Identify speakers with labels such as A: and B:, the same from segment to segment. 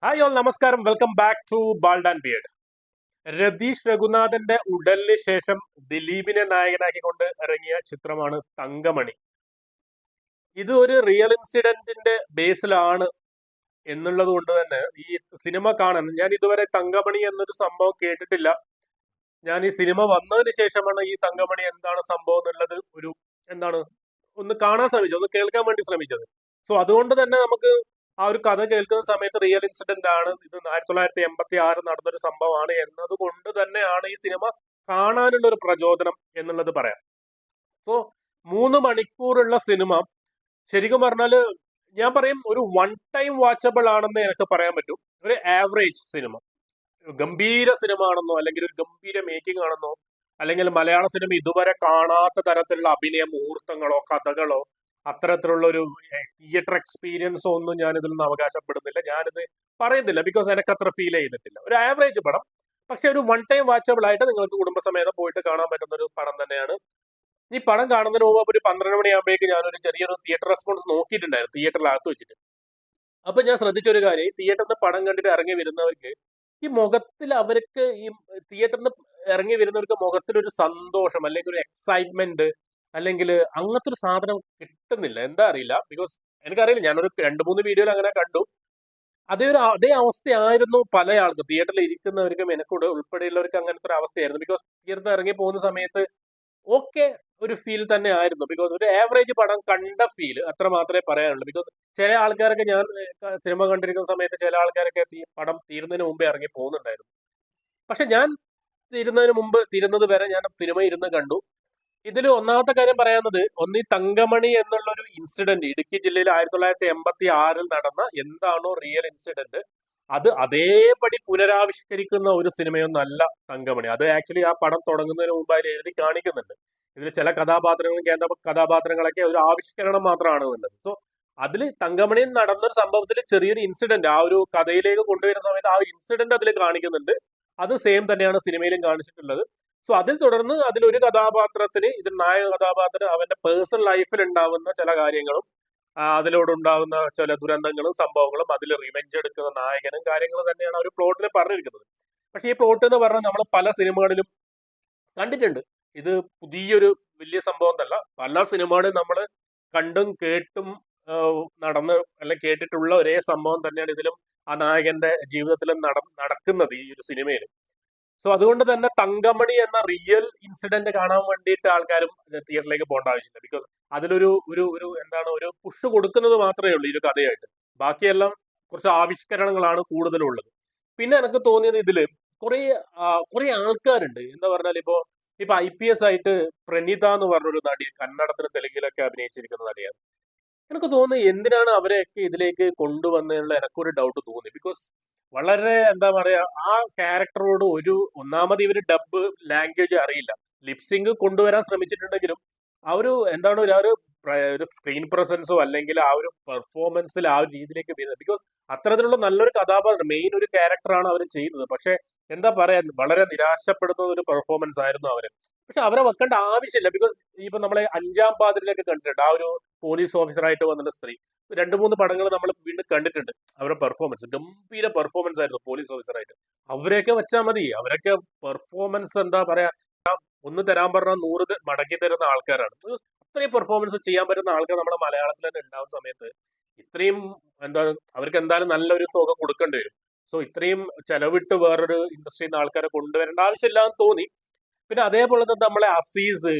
A: Hi all നമസ്കാരം, welcome back to bald and beard. Ratheesh രഘുനാഥന്റെ ഉടലിന് ശേഷം ദിലീപിനെ നായകനാക്കിക്കൊണ്ട് ഇറങ്ങിയ ചിത്രമാണ് തങ്കമണി. ഇത് ഒരു റിയൽ ഇൻസിഡന്റിന്റെ ബേസിലാണ് എന്നുള്ളത് കൊണ്ട് തന്നെ ഈ സിനിമ കാണാൻ ഞാൻ ഇതുവരെ തങ്കമണി എന്നൊരു സംഭവം കേട്ടിട്ടില്ല. ഞാൻ ഈ സിനിമ വന്നതിന് ശേഷമാണ് ഈ തങ്കമണി എന്താണ് സംഭവം എന്നുള്ളത് എന്താണ് ഒന്ന് കാണാൻ ശ്രമിച്ചത്, ഒന്ന് കേൾക്കാൻ വേണ്ടി ശ്രമിച്ചത്. സോ അതുകൊണ്ട് തന്നെ നമുക്ക് ആ ഒരു കഥ കേൾക്കുന്ന സമയത്ത് റിയൽ ഇൻസിഡന്റ് ആണ്, ഇത് 1986 നടന്നൊരു സംഭവമാണ് എന്നതുകൊണ്ട് തന്നെയാണ് ഈ സിനിമ കാണാനുള്ള ഒരു പ്രചോദനം എന്നുള്ളത് പറയാം. സോ 3 മണിക്കൂറുള്ള സിനിമ ശരിക്കും പറഞ്ഞാല് ഞാൻ പറയും ഒരു വൺ ടൈം വാച്ചബിൾ ആണെന്ന് എനിക്ക് പറയാൻ പറ്റും. ഒരു ആവറേജ് സിനിമ, ഗംഭീര സിനിമ ആണെന്നോ അല്ലെങ്കിൽ ഒരു ഗംഭീര മേക്കിംഗ് ആണെന്നോ അല്ലെങ്കിൽ മലയാള സിനിമ ഇതുവരെ കാണാത്ത തരത്തിലുള്ള അഭിനയ മുഹൂർത്തങ്ങളോ കഥകളോ അത്തരത്തിലുള്ള ഒരു തിയേറ്റർ എക്സ്പീരിയൻസോ ഒന്നും ഞാനിതിൽ നിന്ന് അവകാശപ്പെടുന്നില്ല. ഞാനിത് പറയുന്നില്ല, ബിക്കോസ് എനിക്ക് അത്ര ഫീൽ ചെയ്തിട്ടില്ല. ഒരു ആവറേജ് പടം, പക്ഷെ ഒരു വൺ ടൈം വാച്ചബിൾ ആയിട്ട് നിങ്ങൾക്ക് കുടുംബസമേതം പോയിട്ട് കാണാൻ പറ്റുന്ന ഒരു പടം തന്നെയാണ്. ഈ പടം കാണുന്നതിന് മുമ്പ് ഒരു 12 മണിയാകുമ്പോഴേക്ക് ഞാനൊരു ചെറിയൊരു തിയേറ്റർ റെസ്പോൺസ് നോക്കിയിട്ടുണ്ടായിരുന്നു തിയേറ്ററിനകത്ത് വെച്ചിട്ട്. അപ്പൊ ഞാൻ ശ്രദ്ധിച്ചൊരു കാര്യം, തിയേറ്ററിൽ നിന്ന് പടം കണ്ടിട്ട് ഇറങ്ങി വരുന്നവർക്ക് ഈ മുഖത്തിൽ അവർക്ക് ഈ തിയേറ്ററിൽ നിന്ന് ഇറങ്ങി വരുന്നവർക്ക് മുഖത്തിലൊരു സന്തോഷം അല്ലെങ്കിൽ ഒരു എക്സൈറ്റ്മെന്റ് അല്ലെങ്കിൽ അങ്ങനത്തെ ഒരു സാധനം കിട്ടുന്നില്ല. എന്താ അറിയില്ല, ബിക്കോസ് എനിക്കറിയില്ല, ഞാനൊരു 2-3 വീഡിയോയിൽ അങ്ങനെ കണ്ടു. അതേ അവസ്ഥയായിരുന്നു പല ആൾക്കും, തിയേറ്ററിൽ ഇരിക്കുന്നവർക്കും എനക്കൂടെ ഉൾപ്പെടെയുള്ളവർക്ക് അങ്ങനത്തെ ഒരു അവസ്ഥയായിരുന്നു. ബിക്കോസ് തിയേറ്ററിൽ ഇറങ്ങി പോകുന്ന സമയത്ത് ഓക്കെ ഒരു ഫീൽ തന്നെ ആയിരുന്നു. ബിക്കോസ് ഒരു ആവറേജ് പടം കണ്ട ഫീൽ അത്ര മാത്രമേ പറയാനുള്ളൂ. ബിക്കോസ് ചില ആൾക്കാരൊക്കെ ഞാൻ സിനിമ കണ്ടിരിക്കുന്ന സമയത്ത് ചില ആൾക്കാരൊക്കെ പടം തീരുന്നതിന് മുമ്പേ ഇറങ്ങി പോകുന്നുണ്ടായിരുന്നു. പക്ഷെ ഞാൻ തീരുന്നത് വരെ ഞാൻ സിനിമ ഇരുന്ന് കണ്ടു. ഇതിൽ ഒന്നാമത്തെ കാര്യം പറയാവുന്നത്, ഈ തങ്കമണി എന്നുള്ള ഒരു ഇൻസിഡന്റ് ഇടുക്കി ജില്ലയിൽ 1986 നടന്ന എന്താണോ റിയൽ ഇൻസിഡന്റ്, അത് അതേപടി പുനരാവിഷ്കരിക്കുന്ന ഒരു സിനിമയൊന്നല്ല തങ്കമണി. അത് ആക്ച്വലി ആ പടം തുടങ്ങുന്നതിന് മുമ്പ് അതിൽ എഴുതി കാണിക്കുന്നുണ്ട്. ഇതിൽ ചില കഥാപാത്രങ്ങളും കേന്ദ്ര കഥാപാത്രങ്ങളൊക്കെ ഒരു ആവിഷ്കരണം മാത്രമാണ് ഉള്ളത്. സോ അതിൽ തങ്കമണിയിൽ നടന്നൊരു സംഭവത്തിൽ ചെറിയൊരു ഇൻസിഡന്റ് ആ ഒരു കഥയിലേക്ക് കൊണ്ടുവരുന്ന സമയത്ത് ആ ഒരു ഇൻസിഡന്റ് അതിൽ കാണിക്കുന്നുണ്ട്. അത് സെയിം തന്നെയാണ് സിനിമയിലും കാണിച്ചിട്ടുള്ളത്. സോ അതിൽ തുടർന്ന് അതിലൊരു കഥാപാത്രത്തിന്, ഇതിൽ നായക കഥാപാത്രം അവന്റെ പേഴ്സണൽ ലൈഫിൽ ഉണ്ടാവുന്ന ചില കാര്യങ്ങളും അതിലൂടെ ഉണ്ടാകുന്ന ചില ദുരന്തങ്ങളും സംഭവങ്ങളും അതിൽ റിവെഞ്ച് എടുക്കുന്ന നായകനും കാര്യങ്ങളും തന്നെയാണ് ആ ഒരു പ്ലോട്ടിൽ പറഞ്ഞിരിക്കുന്നത്. പക്ഷെ ഈ പ്ലോട്ട് എന്ന് പറഞ്ഞാൽ നമ്മൾ പല സിനിമകളിലും കണ്ടിട്ടുണ്ട്. ഇത് പുതിയൊരു വലിയ സംഭവം എന്നല്ല, പല സിനിമകളും നമ്മൾ കണ്ടും കേട്ടും നടന്ന് അല്ലെങ്കിൽ കേട്ടിട്ടുള്ള ഒരേ സംഭവം തന്നെയാണ് ഇതിലും ആ നായകന്റെ ജീവിതത്തിലും നടക്കുന്നത് ഈ ഒരു സിനിമയിൽ. സോ അതുകൊണ്ട് തന്നെ തങ്കമണി എന്ന റിയൽ ഇൻസിഡന്റ് കാണാൻ വേണ്ടിയിട്ട് ആൾക്കാരും തിയേറ്ററിലേക്ക് പോകേണ്ട ആവശ്യമില്ല. ബിക്കോസ് അതിലൊരു ഒരു ഒരു എന്താണ് ഒരു പുഷ് കൊടുക്കുന്നത് മാത്രമേ ഉള്ളൂ ഈ ഒരു കഥയായിട്ട്. ബാക്കിയെല്ലാം കുറച്ച് ആവിഷ്കരണങ്ങളാണ് കൂടുതലുള്ളത്. പിന്നെ എനിക്ക് തോന്നിയത് ഇതില് കുറെ കുറെ ആൾക്കാരുണ്ട്. എന്താ പറഞ്ഞാൽ ഇപ്പൊ IPS ആയിട്ട് പ്രണീത എന്ന് പറഞ്ഞൊരു നടി, കന്നഡത്തിലും തെലുങ്കിലൊക്കെ അഭിനയിച്ചിരിക്കുന്ന നടിയാണ്. എനിക്ക് തോന്നുന്നു എന്തിനാണ് അവരെയൊക്കെ ഇതിലേക്ക് കൊണ്ടുവന്നതിനുള്ള എനിക്കൊരു ഡൗട്ട് തോന്നി. ബിക്കോസ് വളരെ എന്താ പറയാ, ആ ക്യാരക്ടറോട് ഒന്നാമത് ഇവര് ഡബ് ലാംഗ്വേജ് അറിയില്ല. ലിപ്സിംഗ് കൊണ്ടുവരാൻ ശ്രമിച്ചിട്ടുണ്ടെങ്കിലും ആ ഒരു എന്താണ് ഒരു സ്ക്രീൻ പ്രസൻസോ അല്ലെങ്കിൽ ആ ഒരു പെർഫോമൻസിൽ ആ ഒരു രീതിയിലേക്ക് വരുന്നത്. ബിക്കോസ് അത്തരത്തിലുള്ള നല്ലൊരു കഥാപാത്രം, മെയിൻ ഒരു ക്യാരക്ടറാണ് അവർ ചെയ്യുന്നത്. പക്ഷെ എന്താ പറയാ, വളരെ നിരാശപ്പെടുത്തുന്ന ഒരു പെർഫോമൻസ് ആയിരുന്നു അവര്. പക്ഷെ അവരെ വെക്കേണ്ട ആവശ്യമില്ല. ബിക്കോസ് ഇപ്പൊ നമ്മളെ 5-ാം പാതിരിലൊക്കെ കണ്ടിട്ടുണ്ട് ആ ഒരു പോലീസ് ഓഫീസറായിട്ട് വന്നിട്ട് സ്ത്രീ. 2-3 പടങ്ങൾ നമ്മൾ വീണ്ടും കണ്ടിട്ടുണ്ട്. അവരുടെ പെർഫോമൻസ് ഗംഭീര പെർഫോമൻസ് ആയിരുന്നു പോലീസ് ഓഫീസറായിട്ട്. അവരെയൊക്കെ വെച്ചാൽ മതി. അവരൊക്കെ പെർഫോമൻസ് എന്താ പറയാ, ഒന്ന് തരാൻ പറഞ്ഞാൽ 100 മടക്കി തരുന്ന ആൾക്കാരാണ്. അത്രയും പെർഫോമൻസ് ചെയ്യാൻ പറ്റുന്ന ആൾക്കാർ നമ്മുടെ മലയാളത്തിൽ തന്നെ ഉണ്ടാവുന്ന സമയത്ത് ഇത്രയും അവർക്ക് എന്തായാലും നല്ലൊരു തുക കൊടുക്കേണ്ടി വരും. സോ ഇത്രയും ചെലവിട്ട് വേറൊരു ഇൻഡസ്ട്രിയിൽ നിന്ന് ആൾക്കാരെ കൊണ്ടുവരേണ്ട ആവശ്യമില്ല എന്ന് തോന്നി. പിന്നെ അതേപോലെ തന്നെ നമ്മളെ അസീസ്,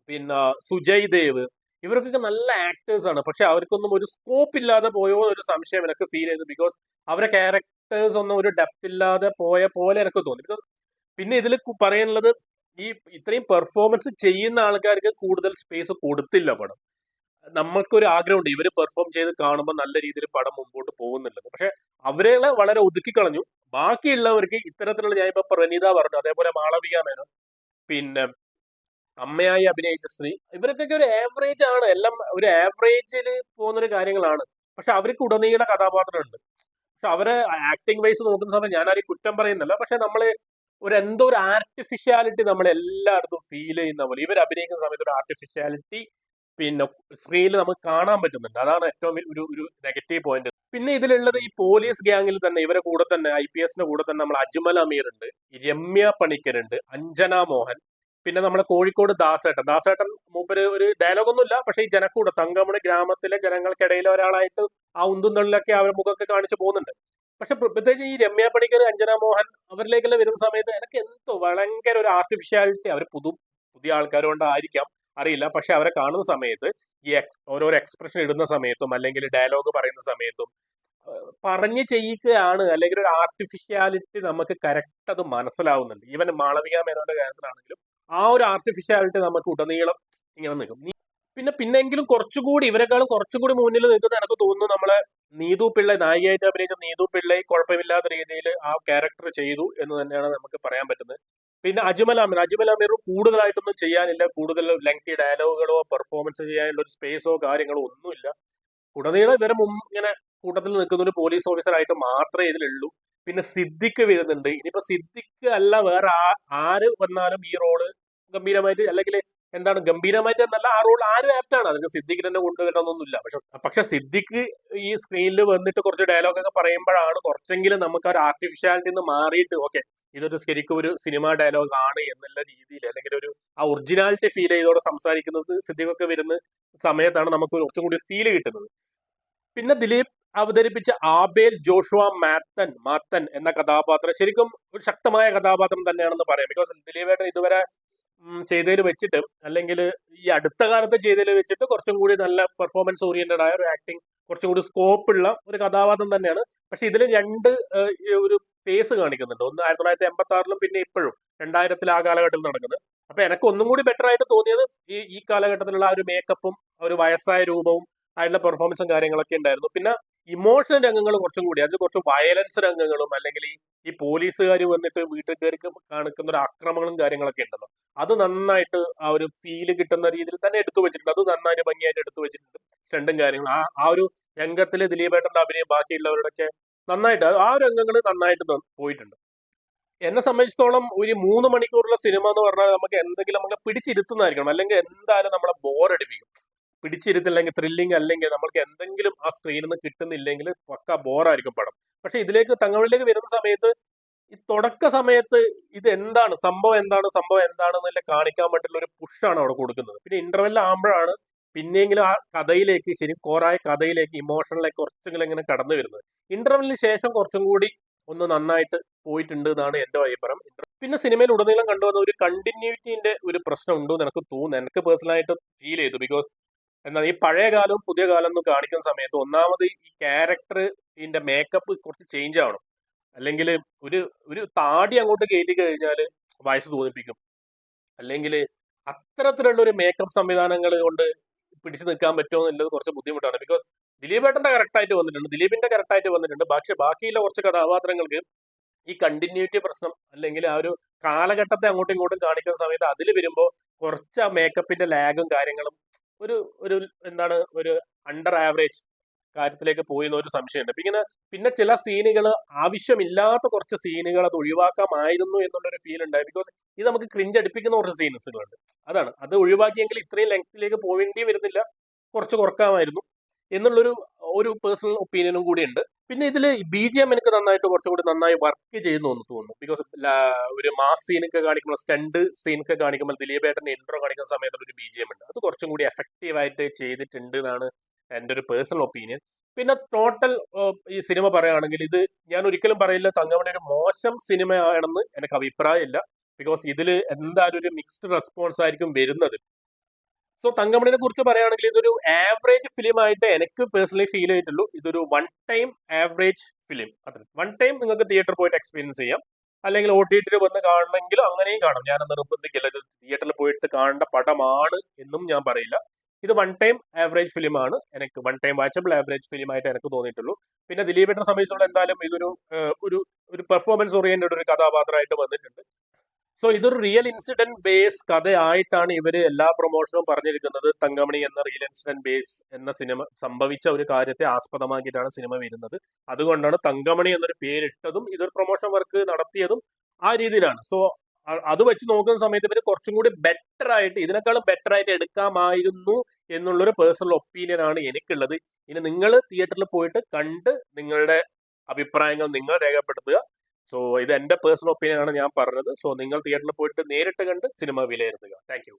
A: പിന്നെ സുജയ് ദേവ്, ഇവർക്കൊക്കെ നല്ല ആക്ടേഴ്സ് ആണ്. പക്ഷെ അവർക്കൊന്നും ഒരു സ്കോപ്പ് ഇല്ലാതെ പോയോ എന്നൊരു സംശയം എനിക്ക് ഫീൽ ചെയ്തു. ബിക്കോസ് അവരെ ക്യാരക്ടേഴ്സ് ഒന്നും ഒരു ഡെപ്ത് ഇല്ലാതെ പോയ പോലെ എനിക്ക് തോന്നി. ബിക്കോസ് പിന്നെ ഇതിൽ പറയാനുള്ളത്, ഈ ഇത്രയും പെർഫോമൻസ് ചെയ്യുന്ന ആൾക്കാർക്ക് കൂടുതൽ സ്പേസ് കൊടുത്തില്ല പടം. നമ്മൾക്കൊരു ആഗ്രഹമുണ്ട് ഇവര് പെർഫോം ചെയ്ത് കാണുമ്പോൾ നല്ല രീതിയിൽ പടം മുമ്പോട്ട് പോകുന്നുള്ളത്. പക്ഷെ അവരെ വളരെ ഒതുക്കി കളഞ്ഞു. ബാക്കിയുള്ളവർക്ക് ഇത്തരത്തിലുള്ള, ഞാൻ ഇപ്പൊ പ്രണീത പറഞ്ഞു, അതേപോലെ മാളവിക മേനോൻ, പിന്നെ അമ്മയായി അഭിനയിച്ച സ്ത്രീ, ഇവർക്കൊക്കെ ഒരു ആവറേജ് ആണ്. എല്ലാം ഒരു ആവറേജിൽ പോകുന്നൊരു കാര്യങ്ങളാണ്. പക്ഷെ അവർക്ക് ഉടനീള കഥാപാത്രമുണ്ട്. പക്ഷെ അവരെ ആക്ടിങ് വൈസ് നോക്കുന്ന സമയത്ത് ഞാൻ ആരെയും കുറ്റം പറയുന്നില്ല. പക്ഷെ നമ്മള് എന്തോ ഒരു ആർട്ടിഫിഷ്യാലിറ്റി നമ്മൾ എല്ലായിടത്തും ഫീൽ ചെയ്യുന്ന പോലെ ഇവർ അഭിനയിക്കുന്ന സമയത്ത് ഒരു ആർട്ടിഫിഷ്യാലിറ്റി പിന്നെ സ്ക്രീനിൽ നമുക്ക് കാണാൻ പറ്റുന്നുണ്ട്. അതാണ് ഏറ്റവും ഒരു നെഗറ്റീവ് പോയിന്റ്. പിന്നെ ഇതിലുള്ളത് ഈ പോലീസ് ഗ്യാങ്ങിൽ തന്നെ ഇവരെ കൂടെ തന്നെ IPSന്റെ കൂടെ തന്നെ നമ്മൾ അജ്മൽ അമീർ ഉണ്ട്, രമ്യ പണിക്കരുണ്ട്, അഞ്ജന മോഹൻ, പിന്നെ നമ്മുടെ കോഴിക്കോട് ദാസേട്ടൻ മൂപ്പര് ഒരു ഡയലോഗ് ഒന്നുമില്ല, പക്ഷെ ഈ ജനക്കൂടെ തങ്കമണി ഗ്രാമത്തിലെ ജനങ്ങൾക്കിടയിൽ ഒരാളായിട്ട് ആ ഉന്തും തള്ളിലൊക്കെ അവരുടെ മുഖമൊക്കെ കാണിച്ചു പോകുന്നുണ്ട്. പക്ഷെ പ്രത്യേകിച്ച് ഈ രമ്യ പണിക്കർ, അഞ്ജന മോഹൻ അവരിലേക്കെല്ലാം വരുന്ന സമയത്ത് എനിക്ക് എന്തോ ഭയങ്കര ഒരു ആർട്ടിഫിഷ്യാലിറ്റി, അവർ പുതിയ ആൾക്കാർ കൊണ്ടായിരിക്കാം അറിയില്ല, പക്ഷെ അവരെ കാണുന്ന സമയത്ത് ഈ ഓരോരോ എക്സ്പ്രഷൻ ഇടുന്ന സമയത്തും അല്ലെങ്കിൽ ഡയലോഗ് പറയുന്ന സമയത്തും പറഞ്ഞ് ചെയ്യിക്കുകയാണ്, അല്ലെങ്കിൽ ഒരു ആർട്ടിഫിഷ്യാലിറ്റി നമുക്ക് കറക്റ്റ് അത് മനസ്സിലാവുന്നുണ്ട്. ഈവൻ മാളവിക മേനോന്റെ കാര്യത്തിലാണെങ്കിലും ആ ഒരു ആർട്ടിഫിഷ്യാലിറ്റി നമുക്ക് ഉടനീളം ഇങ്ങനെ നിൽക്കും. പിന്നെങ്കിലും കുറച്ചുകൂടി ഇവരെക്കാളും കുറച്ചുകൂടി മുന്നിൽ നിൽക്കുന്ന എനിക്ക് തോന്നുന്നു നമ്മളെ നീതു പിള്ളை, നായികയായിട്ട് അഭിനയിച്ച നീതു പിള്ളை കുഴപ്പമില്ലാത്ത രീതിയിൽ ആ ക്യാരക്ടർ ചെയ്തു എന്ന് തന്നെയാണ് നമുക്ക് പറയാൻ പറ്റുന്നത്. പിന്നെ അജ്മൽ അമീർ കൂടുതലായിട്ടൊന്നും ചെയ്യാനില്ല, കൂടുതൽ ലെങ്തി ഡയലോഗുകളോ പെർഫോമൻസ് ചെയ്യാനുള്ള ഒരു സ്പേസോ കാര്യങ്ങളോ ഒന്നുമില്ല. ഉടനീളം ഇവരെ ഇങ്ങനെ കൂട്ടത്തിൽ നിൽക്കുന്ന ഒരു പോലീസ് ഓഫീസറായിട്ട് മാത്രമേ ഇതിലുള്ളൂ. പിന്നെ സിദ്ദിഖ് വരുന്നുണ്ട്. ഇനിയിപ്പോ സിദ്ദിഖ് അല്ല വേറെ ആര് വന്നാലും ഈ റോള് ഗംഭീരമായിട്ട്, അല്ലെങ്കിൽ എന്താണ് ഗംഭീരമായിട്ട് എന്നല്ല, ആ റോൾ ആരും ആപ്റ്റാണ്, അതിന് സിദ്ദിഖിനെ തന്നെ കൊണ്ടുവരണമെന്നൊന്നുമില്ല. പക്ഷെ സിദ്ദിഖ് ഈ സ്ക്രീനിൽ വന്നിട്ട് കുറച്ച് ഡയലോഗ് ഒക്കെ പറയുമ്പോഴാണ് കുറച്ചെങ്കിലും നമുക്ക് ആ ഒരു ആർട്ടിഫിഷ്യാലിറ്റി നിന്ന് മാറിയിട്ട് ഓക്കെ ഇതൊരു ശരിക്കും ഒരു സിനിമ ഡയലോഗ് ആണ് എന്നുള്ള രീതിയിൽ, അല്ലെങ്കിൽ ഒരു ആ ഒറിജിനാലിറ്റി ഫീൽ ചെയ്തോടെ സംസാരിക്കുന്നത് സിദ്ദിഖൊക്കെ വരുന്ന സമയത്താണ് നമുക്ക് കുറച്ചും കൂടി ഫീൽ കിട്ടുന്നത്. പിന്നെ ദിലീപ് അവതരിപ്പിച്ച ആബേൽ ജോഷുവ മാത്തൻ എന്ന കഥാപാത്രം ശരിക്കും ഒരു ശക്തമായ കഥാപാത്രം തന്നെയാണെന്ന് പറയാം. ബിക്കോസ് ദിലീപേട്ടൻ ഇതുവരെ ചെയ്തതിൽ വെച്ചിട്ട്, അല്ലെങ്കിൽ ഈ അടുത്ത കാലത്ത് ചെയ്തതിൽ വെച്ചിട്ട് കുറച്ചും കൂടി നല്ല പെർഫോമൻസ് ഓറിയന്റഡ് ആയ ഒരു ആക്ടിങ്, കുറച്ചും കൂടി സ്കോപ്പ് ഉള്ള ഒരു കഥാപാത്രം തന്നെയാണ്. പക്ഷെ ഇതിൽ രണ്ട് ഒരു ഫേസ് കാണിക്കുന്നുണ്ട്. ഒന്ന് 1986-ലും പിന്നെ ഇപ്പോഴും 2000-ൽ ആ കാലഘട്ടത്തിൽ നടക്കുന്നത്. അപ്പൊ എനിക്ക് ഒന്നും കൂടി ബെറ്റർ ആയിട്ട് തോന്നിയത് ഈ കാലഘട്ടത്തിലുള്ള ആ ഒരു മേക്കപ്പും ഒരു വയസ്സായ രൂപവും ആയിട്ടുള്ള പെർഫോമൻസും കാര്യങ്ങളൊക്കെ ഉണ്ടായിരുന്നു. പിന്നെ ഇമോഷണൽ രംഗങ്ങൾ കുറച്ചും കൂടി, അതിൽ കുറച്ച് വയലൻസ് രംഗങ്ങളും അല്ലെങ്കിൽ ഈ പോലീസുകാർ വന്നിട്ട് വീട്ടുകാർക്ക് കാണിക്കുന്ന ഒരു ആക്രമണങ്ങളും കാര്യങ്ങളൊക്കെ ഉണ്ടല്ലോ, അത് നന്നായിട്ട് ആ ഒരു ഫീല് കിട്ടുന്ന രീതിയിൽ തന്നെ എടുത്തു വെച്ചിട്ടുണ്ട്. അത് നന്നായിട്ട് ഭംഗിയായിട്ട് എടുത്തു വെച്ചിട്ടുണ്ട്. സ്റ്റണ്ടും കാര്യങ്ങളും ആ ഒരു രംഗത്തിൽ ദിലീപേട്ടന്റെ അഭിനയം ബാക്കിയുള്ളവരുടെയൊക്കെ നന്നായിട്ട് ആ രംഗങ്ങൾ നന്നായിട്ട് പോയിട്ടുണ്ട്. എന്നെ സംബന്ധിച്ചിടത്തോളം ഒരു 3 മണിക്കൂറുള്ള സിനിമ എന്ന് പറഞ്ഞാൽ നമുക്ക് എന്തെങ്കിലും നമ്മളെ പിടിച്ചിരുത്തുന്നതായിരിക്കണം, അല്ലെങ്കിൽ എന്തായാലും നമ്മളെ ബോറടിപ്പിക്കും. പിടിച്ചിരുത്തില്ലെങ്കിൽ ത്രില്ലിംഗ്, അല്ലെങ്കിൽ നമ്മൾക്ക് എന്തെങ്കിലും ആ സ്ക്രീനിൽ നിന്ന് കിട്ടുന്നില്ലെങ്കിൽ പക്ക ബോറായിരിക്കും പടം. പക്ഷെ ഇതിലേക്ക് തങ്ങളിലേക്ക് വരുന്ന സമയത്ത് ഈ തുടക്ക സമയത്ത് ഇത് എന്താണ് സംഭവം എന്താണെന്നല്ല കാണിക്കാൻ വേണ്ടിയുള്ള ഒരു പുഷാണ് അവിടെ കൊടുക്കുന്നത്. പിന്നെ ഇന്റർവെൽ ആകുമ്പോഴാണ് പിന്നെയെങ്കിലും ആ കഥയിലേക്ക്, ശരി കോറായ കഥയിലേക്ക്, ഇമോഷണലിലേക്ക് കുറച്ചെങ്കിലും ഇങ്ങനെ കടന്നു വരുന്നത്. ഇന്റർവെല്ലിന് ശേഷം കുറച്ചും കൂടി ഒന്ന് നന്നായിട്ട് പോയിട്ടുണ്ട് എന്നാണ് എന്റെ അഭിപ്രായം. പിന്നെ സിനിമയിൽ ഉടനീളം കണ്ടുവന്ന ഒരു കണ്ടിന്യൂറ്റിന്റെ ഒരു പ്രശ്നം ഉണ്ടോ എന്ന് എനിക്ക് തോന്നുന്നു. എനിക്ക് പേഴ്സണലായിട്ട് ഫീൽ ചെയ്തു. ബിക്കോസ് എന്നാൽ ഈ പഴയ കാലവും പുതിയ കാലം എന്ന് കാണിക്കുന്ന സമയത്ത് ഒന്നാമത് ഈ ക്യാരക്ടർ ഇതിന്റെ മേക്കപ്പ് കുറച്ച് ചേഞ്ച് ആവണം. അല്ലെങ്കിൽ ഒരു താടി അങ്ങോട്ട് കയറ്റി കഴിഞ്ഞാൽ വയസ്സ് തോന്നിപ്പിക്കും. അല്ലെങ്കിൽ അത്തരത്തിലുള്ള ഒരു മേക്കപ്പ് സംവിധാനങ്ങൾ കൊണ്ട് പിടിച്ചു നിൽക്കാൻ പറ്റുമോ എന്നുള്ളത് കുറച്ച് ബുദ്ധിമുട്ടാണ്. ബിക്കോസ് ദിലീപേട്ടന്റെ കറക്റ്റായിട്ട് വന്നിട്ടുണ്ട്, ദിലീപിന്റെ കറക്റ്റായിട്ട് വന്നിട്ടുണ്ട്. പക്ഷെ ബാക്കിയുള്ള കുറച്ച് കഥാപാത്രങ്ങൾക്ക് ഈ കണ്ടിന്യൂറ്റി പ്രശ്നം, അല്ലെങ്കിൽ ആ ഒരു കാലഘട്ടത്തെ അങ്ങോട്ടും ഇങ്ങോട്ടും കാണിക്കുന്ന സമയത്ത് അതിൽ വരുമ്പോൾ കുറച്ച് ആ മേക്കപ്പിന്റെ ലാഗും കാര്യങ്ങളും ഒരു എന്താണ് ഒരു അണ്ടർ ആവറേജ് കാര്യത്തിലേക്ക് പോയി എന്നൊരു സംശയമുണ്ട്. പിന്നെ ചില സീനുകൾ, ആവശ്യമില്ലാത്ത കുറച്ച് സീനുകൾ അത് ഒഴിവാക്കാമായിരുന്നു എന്നുള്ളൊരു ഫീൽ ഉണ്ടായി. ബിക്കോസ് ഇത് നമുക്ക് ക്രിഞ്ച് അടുപ്പിക്കുന്ന കുറച്ച് സീൻസുകളുണ്ട്. അത് ഒഴിവാക്കിയെങ്കിൽ ഇത്രയും ലെങ്ത്തിലേക്ക് പോവേണ്ടി വരുന്നില്ല, കുറച്ച് കുറക്കാമായിരുന്നു എന്നുള്ളൊരു പേഴ്സണൽ ഒപ്പീനിയനും കൂടി ഉണ്ട്. പിന്നെ ഇതിൽ BGM എനിക്ക് കുറച്ചുകൂടി നന്നായി വർക്ക് ചെയ്യുന്നു എന്ന് തോന്നുന്നു. ബിക്കോസ് ഒരു മാസ് സീനൊക്കെ കാണിക്കുമ്പോൾ, സ്റ്റണ്ട് സീനൊക്കെ കാണിക്കുമ്പോൾ ദിലീപേട്ടന്റെ ഇൻട്രോ കാണിക്കുന്ന സമയത്തുള്ള ഒരു BGM ഉണ്ട്, അത് കുറച്ചും കൂടി എഫക്റ്റീവ് ആയിട്ട് ചെയ്തിട്ടുണ്ട് എന്നാണ് എൻ്റെ ഒരു പേഴ്സണൽ ഒപ്പീനിയൻ. പിന്നെ ടോട്ടൽ ഈ സിനിമ പറയുകയാണെങ്കിൽ ഇത് ഞാൻ ഒരിക്കലും പറയില്ല തങ്കമണി ഒരു മോശം സിനിമയാണെന്ന് എനിക്ക് അഭിപ്രായമില്ല. ബിക്കോസ് ഇതിൽ എന്തായാലും ഒരു മിക്സ്ഡ് റെസ്പോൺസ് ആയിരിക്കും വരുന്നത്. സോ തങ്കമണിനെ കുറിച്ച് പറയുകയാണെങ്കിൽ ഇതൊരു ആവറേജ് ഫിലിം ആയിട്ട് എനിക്ക് പേഴ്സണലി ഫീൽ ചെയ്തിട്ടുള്ളൂ. ഇതൊരു വൺ ടൈം ആവറേജ് ഫിലിം. അത്ര വൺ ടൈം നിങ്ങൾക്ക് തിയേറ്ററിൽ പോയിട്ട് എക്സ്പീരിയൻസ് ചെയ്യാം, അല്ലെങ്കിൽ OTT വന്ന് കാണണമെങ്കിലും അങ്ങനെയും കാണാം. ഞാൻ നിർബന്ധിക്കില്ല ഇത് തിയേറ്ററിൽ പോയിട്ട് കാണേണ്ട പടമാണ് എന്നും ഞാൻ പറയില്ല. ഇത് വൺ ടൈം ആവറേജ് ഫിലിം ആണ്, എനിക്ക് one time watchable average film ആയിട്ട് എനിക്ക് തോന്നിയിട്ടുള്ളൂ. പിന്നെ ദിലീപിനെ സംബന്ധിച്ചുള്ള എന്തായാലും ഇതൊരു ഒരു പെർഫോമൻസ് ഓറിയന്റഡ് ഒരു കഥാപാത്രമായിട്ട് വന്നിട്ടുണ്ട്. സോ ഇതൊരു റിയൽ ഇൻസിഡന്റ് ബേസ് കഥയായിട്ടാണ് ഇവര് എല്ലാ പ്രൊമോഷനും പറഞ്ഞിരിക്കുന്നത്. തങ്കമണി എന്ന റിയൽ ഇൻസിഡന്റ് ബേസ് എന്ന സിനിമ സംഭവിച്ച ഒരു കാര്യത്തെ ആസ്പദമാക്കിയിട്ടാണ് സിനിമ വരുന്നത്. അതുകൊണ്ടാണ് തങ്കമണി എന്നൊരു പേരിട്ടതും ഇതൊരു പ്രൊമോഷൻ വർക്ക് നടത്തിയതും ആ രീതിയിലാണ്. സോ അത് വെച്ച് നോക്കുന്ന സമയത്ത് ഇവര് കുറച്ചും കൂടി ബെറ്റർ ആയിട്ട്, ഇതിനേക്കാളും ബെറ്റർ ആയിട്ട് എടുക്കാമായിരുന്നു എന്നുള്ളൊരു പേഴ്സണൽ ഒപ്പീനിയൻ ആണ് എനിക്കുള്ളത്. ഇനി നിങ്ങൾ തിയേറ്ററിൽ പോയിട്ട് കണ്ട് നിങ്ങളുടെ അഭിപ്രായങ്ങൾ നിങ്ങൾ രേഖപ്പെടുത്തുക. സോ ഇത് എന്റെ പേഴ്സണൽ ഒപ്പീനിയൻ ആണ് ഞാൻ പറഞ്ഞത്. സോ നിങ്ങൾ തിയേറ്ററിൽ പോയിട്ട് നേരിട്ട് കണ്ട് സിനിമ വിലയിരുത്തുക. താങ്ക്